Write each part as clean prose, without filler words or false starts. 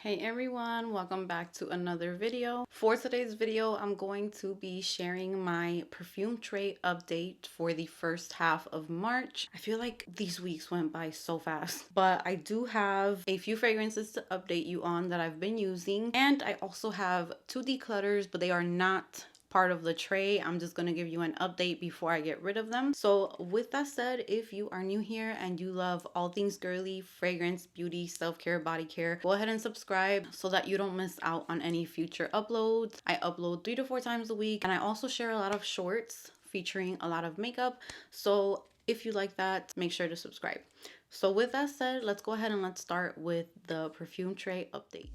Hey everyone, welcome back to another video. For today's video, I'm going to be sharing my perfume tray update for the first half of March. I feel like these weeks went by so fast, but I do have a few fragrances to update you on that I've been using. And I also have two declutters, but they are not part of the tray. I'm just going to give you an update before I get rid of them. So with that said, if you are new here and you love all things girly, fragrance, beauty, self-care, body care, go ahead and subscribe so that you don't miss out on any future uploads. I upload 3 to 4 times a week, and I also share a lot of shorts featuring a lot of makeup. So if you like that, make sure to subscribe. So with that said, let's go ahead and let's start with the perfume tray update.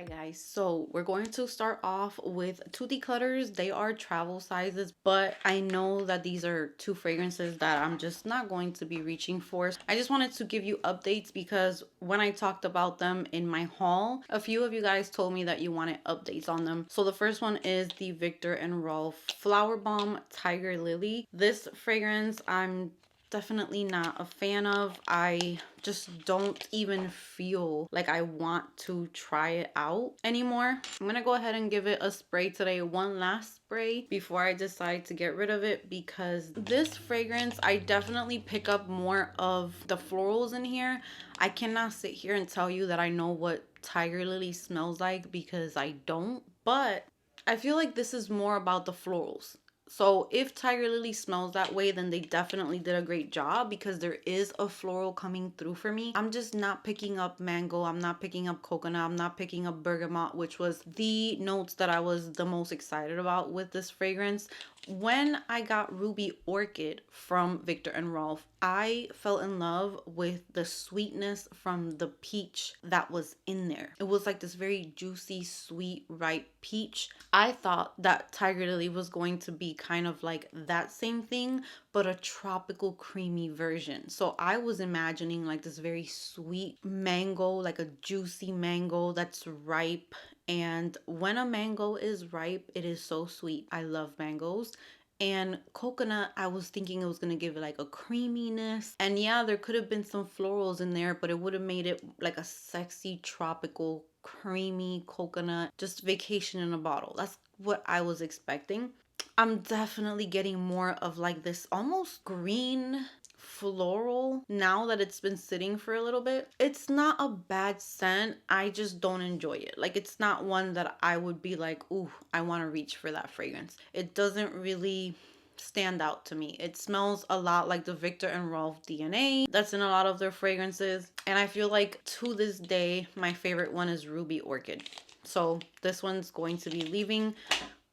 Guys, so we're going to start off with two declutters. They are travel sizes, but I know that these are two fragrances that I'm just not going to be reaching for. I just wanted to give you updates because when I talked about them in my haul, a few of you guys told me that you wanted updates on them. So the first one is the Viktor and Rolf Flower Bomb Tiger Lily. This fragrance I'm definitely not a fan of. I just don't even feel like I want to try it out anymore. I'm gonna go ahead and give it a spray today, one last spray before I decide to get rid of it, because this fragrance, I definitely pick up more of the florals in here. I cannot sit here and tell you that I know what Tiger Lily smells like because I don't, but I feel like this is more about the florals. So if Tiger Lily smells that way, then they definitely did a great job because there is a floral coming through for me. I'm just not picking up mango. I'm not picking up coconut. I'm not picking up bergamot, which was the notes that I was the most excited about with this fragrance. When I got Ruby Orchid from Viktor and Rolf, I fell in love with the sweetness from the peach that was in there. It was like this very juicy, sweet, ripe peach. I thought that Tiger Lily was going to be kind of like that same thing, but a tropical creamy version. So I was imagining like this very sweet mango, like a juicy mango that's ripe. And when a mango is ripe, it is so sweet. I love mangoes. And coconut, I was thinking it was going to give it like a creaminess. And yeah, there could have been some florals in there, but it would have made it like a sexy, tropical, creamy coconut. Just vacation in a bottle. That's what I was expecting. I'm definitely getting more of like this almost green floral now that it's been sitting for a little bit. It's not a bad scent. I just don't enjoy it. Like, it's not one that I would be like, ooh, I want to reach for that fragrance. It doesn't really stand out to me. It smells a lot like the Viktor and Rolf DNA that's in a lot of their fragrances. And I feel like to this day, my favorite one is Ruby Orchid. So this one's going to be leaving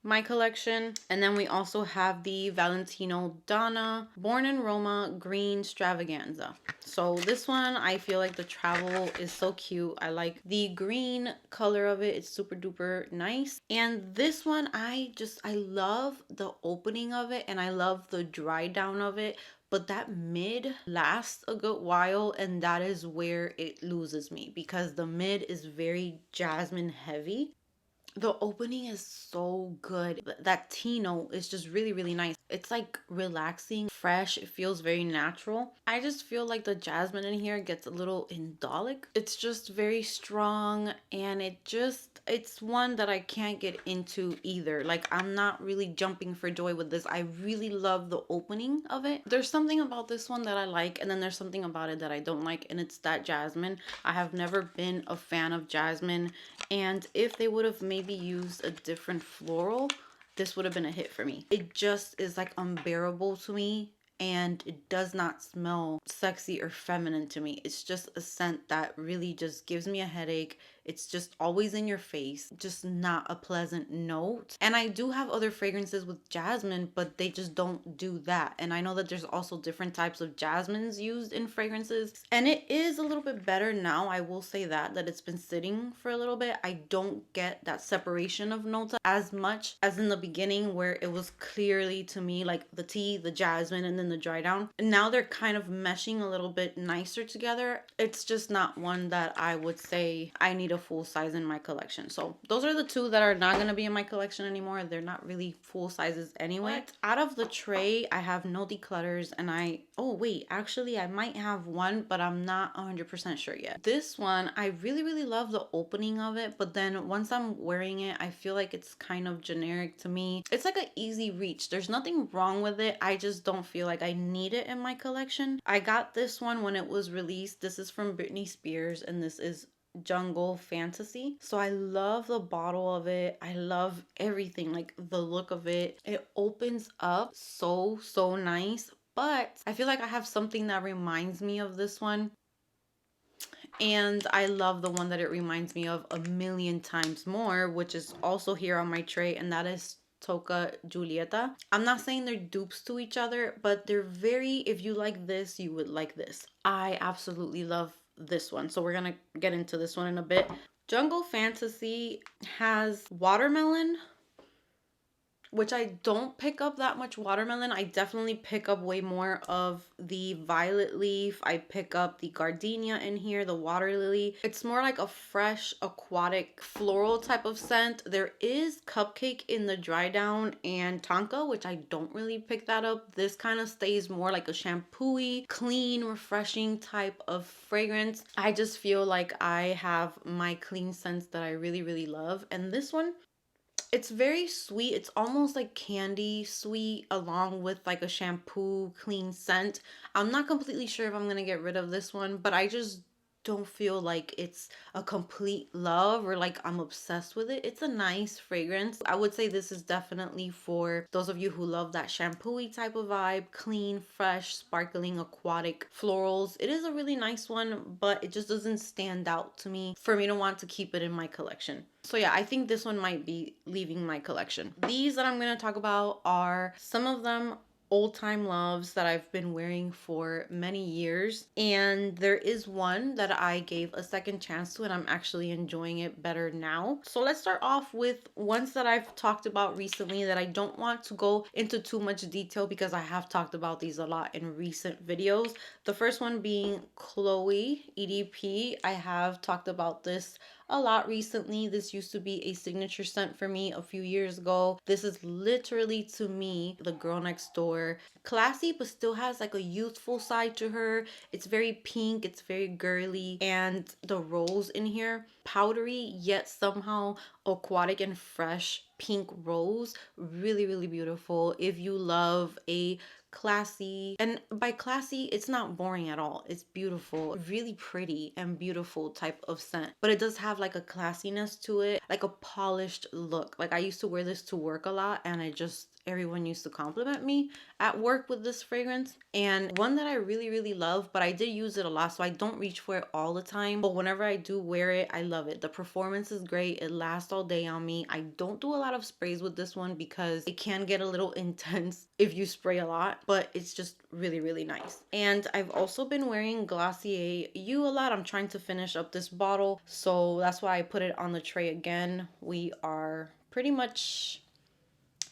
my collection. And then we also have the Valentino Donna Born in Roma Green Stravaganza. So this one, I feel like the travel is so cute. I like the green color of it. It's super duper nice. And this one, I love the opening of it, and I love the dry down of it. But that mid lasts a good while, and that is where it loses me because the mid is very jasmine heavy. The opening is so good. That tea note is just really, really nice. It's like relaxing, fresh. It feels very natural. I just feel like the jasmine in here gets a little indolic. It's just very strong, and it's one that I can't get into either. Like, I'm not really jumping for joy with this. I really love the opening of it. There's something about this one that I like, and then there's something about it that I don't like, and it's that jasmine. I have never been a fan of jasmine, and if they would have maybe used a different floral, this would have been a hit for me. It just is like unbearable to me, and it does not smell sexy or feminine to me. It's just a scent that really just gives me a headache. It's just always in your face, just not a pleasant note. And I do have other fragrances with jasmine, but they just don't do that. And I know that there's also different types of jasmines used in fragrances, and it is a little bit better now. I will say that it's been sitting for a little bit. I don't get that separation of notes as much as in the beginning, where it was clearly to me like the tea, the jasmine, and then the dry down. And now they're kind of meshing a little bit nicer together. It's just not one that I would say I need a full size in my collection. So those are the two that are not going to be in my collection anymore. They're not really full sizes anyway. But out of the tray, I have no declutters, and oh wait, actually I might have one, but I'm not 100% sure yet. This one, I really love the opening of it, but then once I'm wearing it, I feel like it's kind of generic to me. It's like an easy reach. There's nothing wrong with it. I just don't feel like I need it in my collection. I got this one when it was released. This is from Britney Spears, and this is Jungle Fantasy. So I love the bottle of it. I love everything, like the look of it. It opens up so nice, but I feel like I have something that reminds me of this one, and I love the one that it reminds me of a million times more, which is also here on my tray, and that is Toca Julieta. I'm not saying they're dupes to each other, but they're very, if you like this, you would like this. I absolutely love this one. So we're gonna get into this one in a bit. Jungle Fantasy has watermelon, which I don't pick up that much watermelon. I definitely pick up way more of the violet leaf. I pick up the gardenia in here, the water lily. It's more like a fresh, aquatic, floral type of scent. There is cupcake in the dry down and tonka, which I don't really pick that up. This kind of stays more like a shampoo-y, clean, refreshing type of fragrance. I just feel like I have my clean scents that I really love. And this one, it's very sweet. It's almost like candy sweet along with like a shampoo clean scent. I'm not completely sure if I'm going to get rid of this one, but I just don't feel like it's a complete love or like I'm obsessed with it. It's a nice fragrance. I would say this is definitely for those of you who love that shampoo-y type of vibe, clean, fresh, sparkling, aquatic florals. It is a really nice one, but it just doesn't stand out to me for me to want to keep it in my collection. So yeah, I think this one might be leaving my collection. These that I'm going to talk about are some of them old time loves that I've been wearing for many years, and there is one that I gave a second chance to and I'm actually enjoying it better now. So let's start off with ones that I've talked about recently that I don't want to go into too much detail because I have talked about these a lot in recent videos. The first one being Chloe EDP. I have talked about this a lot recently. This used to be a signature scent for me a few years ago. This is literally, to me, the girl next door. Classy, but still has like a youthful side to her. It's very pink, it's very girly, and the rose in here, powdery yet somehow aquatic and fresh pink rose. Really beautiful. If you love a classy, and by classy, it's not boring at all, it's beautiful, really pretty and beautiful type of scent, but it does have like a classiness to it, like a polished look. Like I used to wear this to work a lot, and everyone used to compliment me at work with this fragrance. And one that I really love, but I did use it a lot, so I don't reach for it all the time, but whenever I do wear it, I love it. The performance is great, it lasts all day on me. I don't do a lot of sprays with this one because it can get a little intense if you spray a lot, but it's just really nice. And I've also been wearing Glossier You a lot. I'm trying to finish up this bottle, so that's why I put it on the tray again. We are pretty much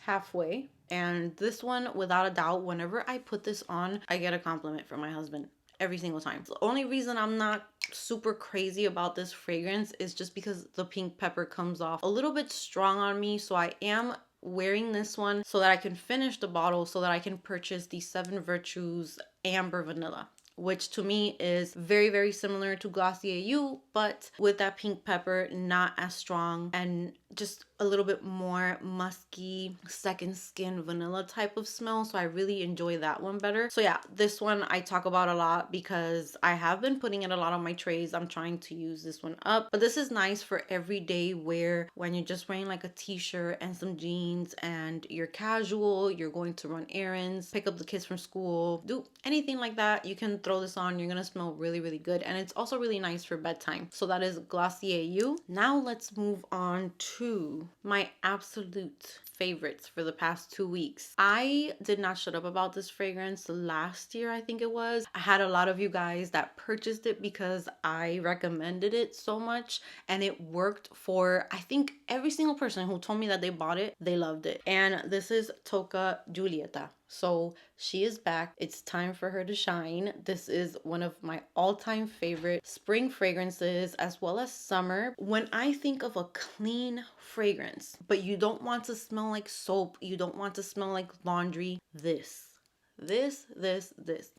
halfway, and this one, without a doubt, whenever I put this on, I get a compliment from my husband every single time. The only reason I'm not super crazy about this fragrance is just because the pink pepper comes off a little bit strong on me, so I am wearing this one so that I can finish the bottle, so that I can purchase the Seven Virtues Amber Vanilla, which to me is very similar to Glossier You, but with that pink pepper, not as strong, and just a little bit more musky, second skin vanilla type of smell. So I really enjoy that one better. So yeah, this one I talk about a lot because I have been putting it a lot on my trays. I'm trying to use this one up, but this is nice for everyday wear when you're just wearing like a t-shirt and some jeans and you're casual, you're going to run errands, pick up the kids from school, do anything like that. You can throw this on, you're gonna smell really good, and it's also really nice for bedtime. So that is Glossier You. Now let's move on to my absolute favorites for the past 2 weeks. I did not shut up about this fragrance last year, I think it was. I had a lot of you guys that purchased it because I recommended it so much, and it worked for, I think, every single person who told me that they bought it, they loved it. And this is Toca Julieta. So she is back. It's time for her to shine. This is one of my all-time favorite spring fragrances as well as summer. When I think of a clean fragrance, but you don't want to smell like soap, you don't want to smell like laundry, this.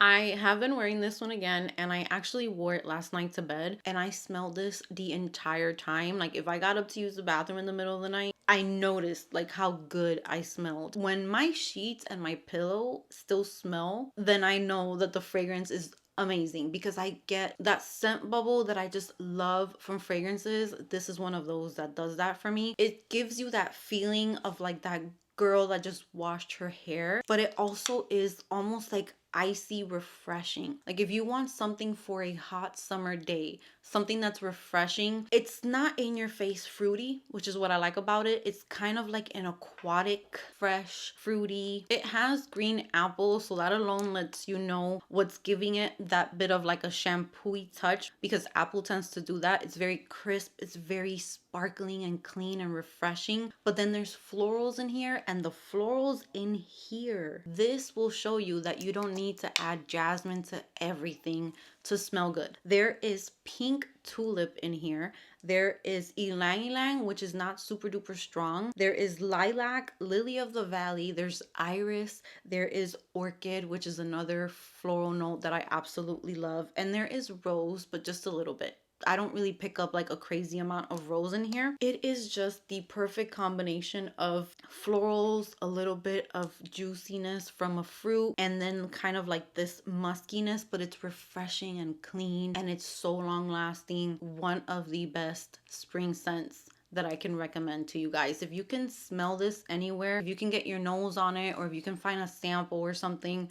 I have been wearing this one again, and I actually wore it last night to bed, and I smelled this the entire time. Like if I got up to use the bathroom in the middle of the night, I noticed like how good I smelled. When my sheets and my pillow still smell, then I know that the fragrance is amazing because I get that scent bubble that I just love from fragrances. This is one of those that does that for me. It gives you that feeling of like that girl that just washed her hair, but it also is almost like icy refreshing. Like if you want something for a hot summer day, something that's refreshing, it's not in your face fruity, which is what I like about it. It's kind of like an aquatic, fresh, fruity. It has green apple, so that alone lets you know what's giving it that bit of like a shampoo-y touch, because apple tends to do that. It's very crisp, it's very sparkling and clean and refreshing. But then there's florals in here, and the florals in here, this will show you that you don't need to add jasmine to everything to smell good. There is pink tulip in here. There is ylang ylang, which is not super duper strong. There is lilac, lily of the valley. There's iris. There is orchid, which is another floral note that I absolutely love. And there is rose, but just a little bit. I don't really pick up like a crazy amount of rose in here. It is just the perfect combination of florals, a little bit of juiciness from a fruit, and then kind of like this muskiness, but it's refreshing and clean, and it's so long lasting. One of the best spring scents that I can recommend to you guys. If you can smell this anywhere, if you can get your nose on it, or if you can find a sample or something,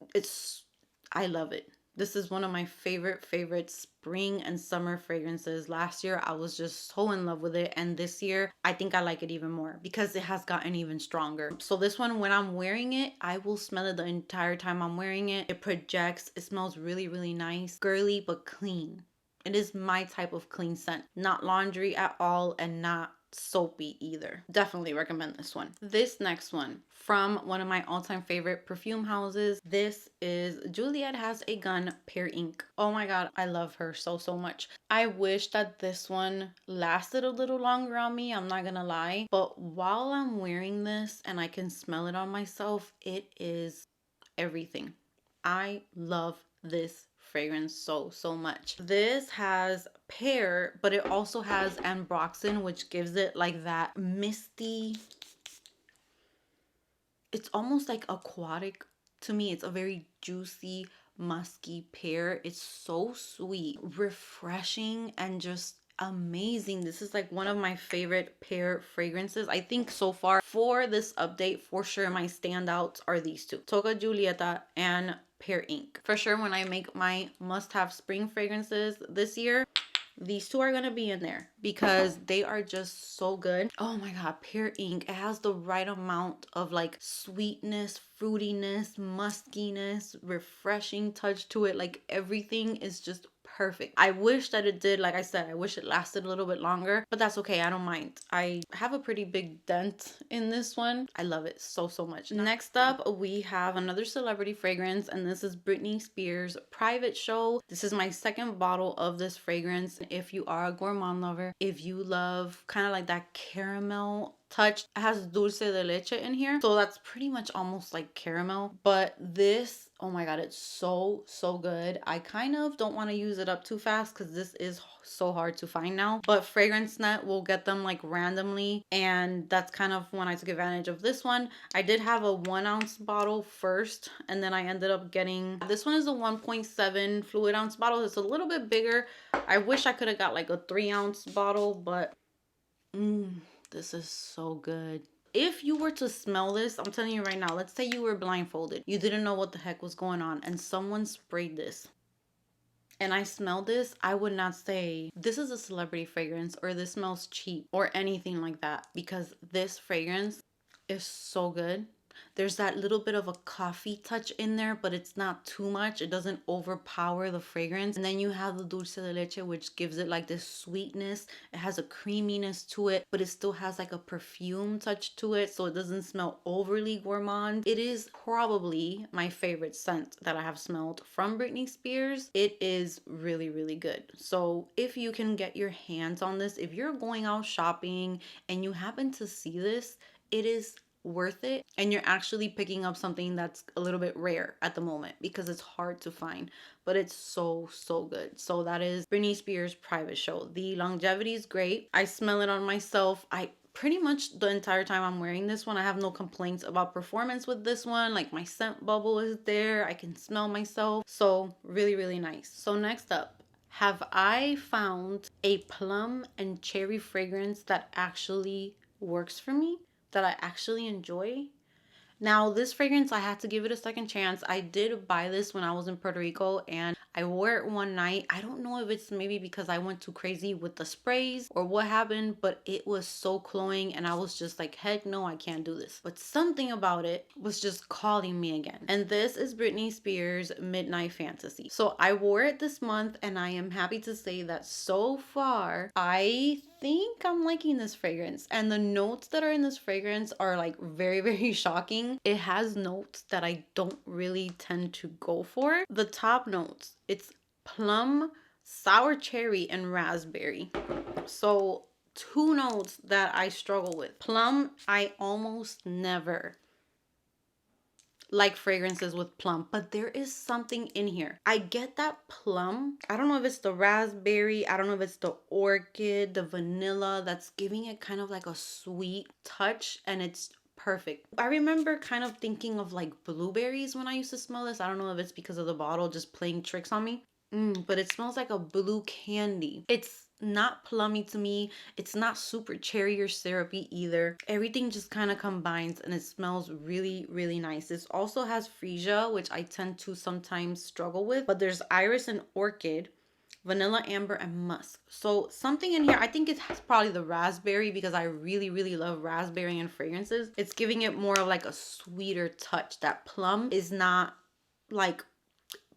I love it. This is one of my favorite spring and summer fragrances. Last year, I was just so in love with it. And this year, I think I like it even more because it has gotten even stronger. So this one, when I'm wearing it, I will smell it the entire time I'm wearing it. It projects. It smells really, really nice. Girly, but clean. It is my type of clean scent. Not laundry at all, and not soapy either. Definitely recommend this one. This next one from one of my all-time favorite perfume houses. This is Juliet Has a Gun Pear Ink. Oh my god, I love her so much. I wish that this one lasted a little longer on me, I'm not gonna lie, but while I'm wearing this and I can smell it on myself, it is everything. I love this fragrance so much. This has pear, but it also has ambroxan, which gives it like that misty, it's almost like aquatic to me. It's a very juicy, musky pear. It's so sweet, refreshing, and just amazing. This is like one of my favorite pear fragrances. I think so far for this update, for sure my standouts are these two, Toca Julieta and Pear Ink. For sure, when I make my must-have spring fragrances this year, these two are gonna be in there because they are just so good. Oh my god, Pear Ink. It has the right amount of like sweetness, fruitiness, muskiness, refreshing touch to it. Like everything is just perfect. I wish that it did, like I said, I wish it lasted a little bit longer, but that's okay. I don't mind. I have a pretty big dent in this one. I love it so much. Next up, we have another celebrity fragrance, and this is Britney Spears Private Show. This is my second bottle of this fragrance. If you are a gourmand lover, if you love kind of like that caramel touch, it has dulce de leche in here, so that's pretty much almost like caramel. But this, oh my god, it's so good. I kind of don't want to use it up too fast because this is so hard to find now, but Fragrance Net will get them like randomly, and that's kind of when I took advantage of this one. I did have a 1 ounce bottle first, and then I ended up getting this one is a 1.7 fluid ounce bottle. It's a little bit bigger. I wish I could have got like a 3 ounce bottle, but this is so good. If you were to smell this, I'm telling you right now, let's say you were blindfolded, you didn't know what the heck was going on, and someone sprayed this, and I smelled this, I would not say this is a celebrity fragrance or this smells cheap or anything like that, because this fragrance is so good. There's that little bit of a coffee touch in there, but it's not too much. It doesn't overpower the fragrance. And then you have the dulce de leche, which gives it like this sweetness. It has a creaminess to it, but it still has like a perfume touch to it, so it doesn't smell overly gourmand. It is probably my favorite scent that I have smelled from Britney Spears. It is really, really good. So if you can get your hands on this, if you're going out shopping and you happen to see this, it is worth it, and you're actually picking up something that's a little bit rare at the moment because it's hard to find, but it's so good. So that is Britney Spears Private Show. The longevity is great. I smell it on myself. I pretty much the entire time I'm wearing this one, I have no complaints about performance with this one. Like my scent bubble is there, I can smell myself, so really, really nice. So next up, have I found a plum and cherry fragrance that actually works for me, that I actually enjoy. Now, this fragrance, I had to give it a second chance. I did buy this when I was in Puerto Rico and I wore it one night. I don't know if it's maybe because I went too crazy with the sprays or what happened, but it was so cloying and I was just like, heck no, I can't do this. But something about it was just calling me again. And this is Britney Spears Midnight Fantasy. So I wore it this month and I am happy to say that so far, I think I'm liking this fragrance, and the notes that are in this fragrance are like very, very shocking. It has notes that I don't really tend to go for. The top notes, it's plum, sour cherry, and raspberry. So two notes that I struggle with. Plum, I almost never like fragrances with plum, but there is something in here. I get that plum. I don't know if it's the raspberry, I don't know if it's the orchid, the vanilla that's giving it kind of like a sweet touch, and it's perfect. I remember kind of thinking of like blueberries when I used to smell this. I don't know if it's because of the bottle just playing tricks on me. But it smells like a blue candy. It's not plummy to me. It's not super cherry or syrupy either. Everything just kind of combines and it smells really, really nice. This also has freesia, which I tend to sometimes struggle with, but there's iris and orchid, vanilla, amber, and musk. So something in here, I think it has probably the raspberry because I really, really love raspberry in fragrances. It's giving it more of like a sweeter touch. That plum is not like,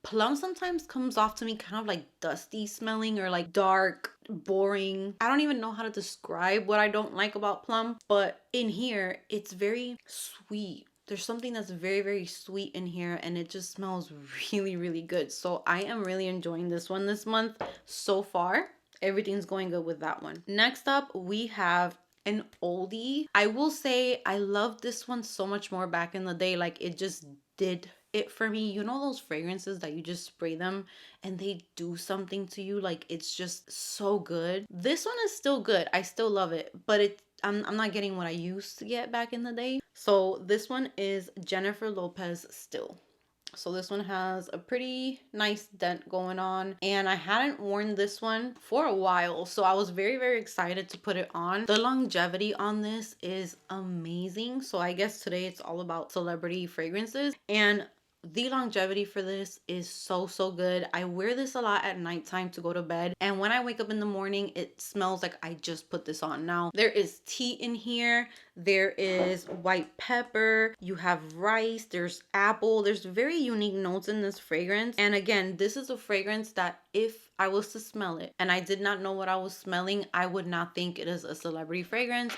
plum sometimes comes off to me kind of like dusty smelling or like dark, boring. I don't even know how to describe what I don't like about plum, but in here, it's very sweet. There's something that's very, very sweet in here and it just smells really, really good. So I am really enjoying this one this month so far. Everything's going good with that one. Next up, we have an oldie. I will say I loved this one so much more back in the day. Like it just did it for me. You know those fragrances that you just spray them and they do something to you? Like it's just so good. This one is still good. I still love it, but I'm not getting what I used to get back in the day. So this one is Jennifer Lopez Still. So this one has a pretty nice dent going on, and I hadn't worn this one for a while, so I was very, very excited to put it on. The longevity on this is amazing. So I guess today it's all about celebrity fragrances, and the longevity for this is so good. I wear this a lot at nighttime to go to bed, and when I wake up in the morning, it smells like I just put this on. Now, there is tea in here, there is white pepper, you have rice, there's apple, there's very unique notes in this fragrance. And again, this is a fragrance that if I was to smell it and I did not know what I was smelling, I would not think it is a celebrity fragrance.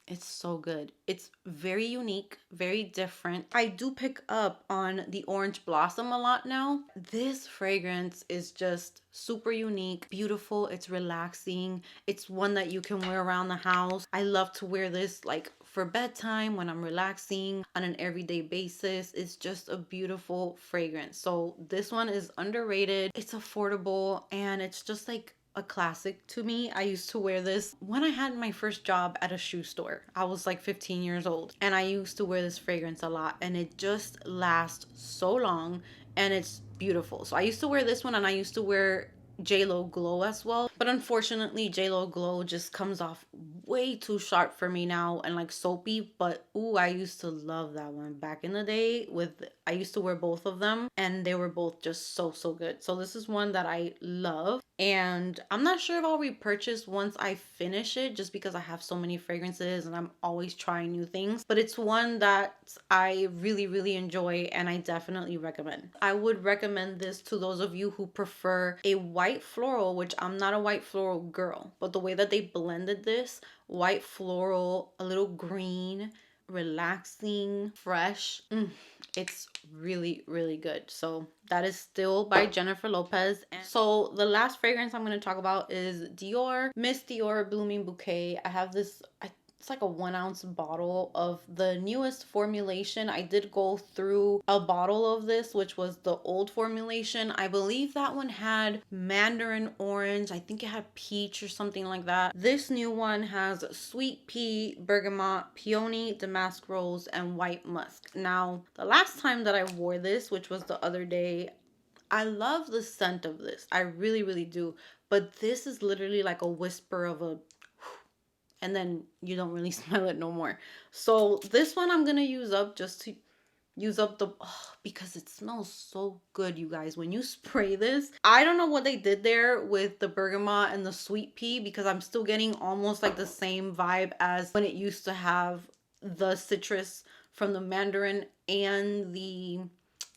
It's so good. It's very unique, very different. I do pick up on the orange blossom a lot now. This fragrance is just super unique, beautiful. It's relaxing. It's one that you can wear around the house. I love to wear this like for bedtime when I'm relaxing on an everyday basis. It's just a beautiful fragrance. So this one is underrated. It's affordable and it's just like a classic to me. I used to wear this when I had my first job at a shoe store. I was like 15 years old and I used to wear this fragrance a lot, and it just lasts so long and it's beautiful. So I used to wear this one, and I used to wear JLo Glow as well. But unfortunately, JLo Glow just comes off way too sharp for me now and like soapy. But ooh, I used to love that one back in the day. I used to wear both of them and they were both just so good. So this is one that I love. And I'm not sure if I'll repurchase once I finish it, just because I have so many fragrances and I'm always trying new things. But it's one that I really enjoy and I definitely recommend. I would recommend this to those of you who prefer a white floral, which I'm not a white floral girl, but the way that they blended this, white floral, a little green, relaxing, fresh. It's really good. So that is still by Jennifer Lopez. And so the last fragrance I'm going to talk about is Dior Miss Dior Blooming Bouquet. I have this, it's like a 1 ounce bottle of the newest formulation. I did go through a bottle of this, which was the old formulation. I believe that one had mandarin orange. I think it had peach or something like that. This new one has sweet pea, bergamot, peony, damask rose, and white musk. Now, the last time that I wore this, which was the other day, I love the scent of this. I really do. But this is literally like a whisper of a, and then you don't really smell it no more. So this one I'm gonna use up just to use up the, because it smells so good, you guys. When you spray this, I don't know what they did there with the bergamot and the sweet pea, because I'm still getting almost like the same vibe as when it used to have the citrus from the mandarin and the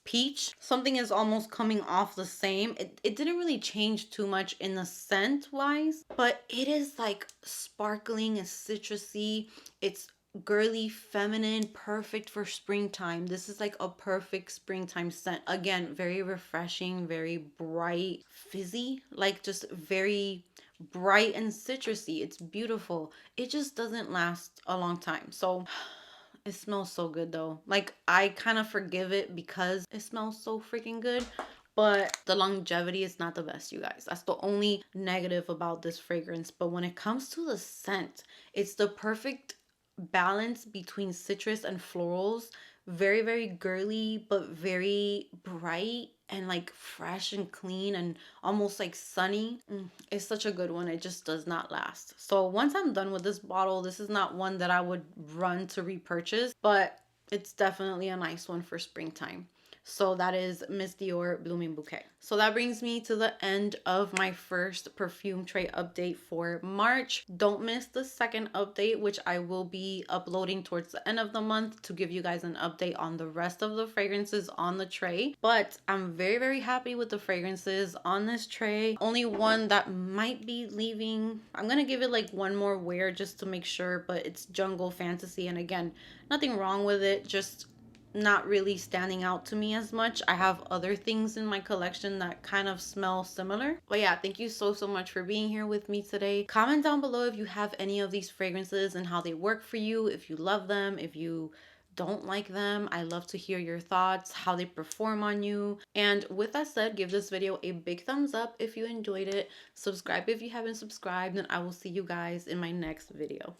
peach. Something is almost coming off the same. It didn't really change too much in the scent wise, but it is like sparkling and citrusy. It's girly, feminine, perfect for springtime. This is like a perfect springtime scent. Again, very refreshing, very bright, fizzy, like just very bright and citrusy. It's beautiful. It just doesn't last a long time. So it smells so good though. Like, I kind of forgive it because it smells so freaking good. But the longevity is not the best, you guys. That's the only negative about this fragrance. But when it comes to the scent, it's the perfect balance between citrus and florals. Very girly, but very bright and like fresh and clean and almost like sunny. It's such a good one. It just does not last. So once I'm done with this bottle, this is not one that I would run to repurchase, but it's definitely a nice one for springtime. So that is Miss Dior Blooming Bouquet. So that brings me to the end of my first perfume tray update for March. Don't miss the second update, which I will be uploading towards the end of the month to give you guys an update on the rest of the fragrances on the tray. But I'm very happy with the fragrances on this tray. Only one that might be leaving. I'm gonna give it like one more wear just to make sure, but it's Jungle Fantasy. And again, nothing wrong with it, just not really standing out to me as much. I have other things in my collection that kind of smell similar. But yeah, thank you so much for being here with me today. Comment down below if you have any of these fragrances and how they work for you, if you love them, if you don't like them. I love to hear your thoughts, how they perform on you. And with that said, give this video a big thumbs up if you enjoyed it. Subscribe if you haven't subscribed, and I will see you guys in my next video.